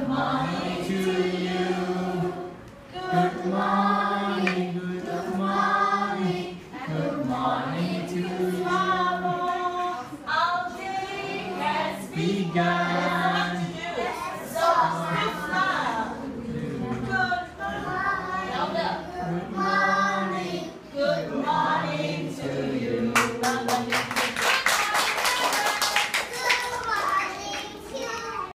morning to you. Good morning, good morning, good morning to you. Our day has Begun.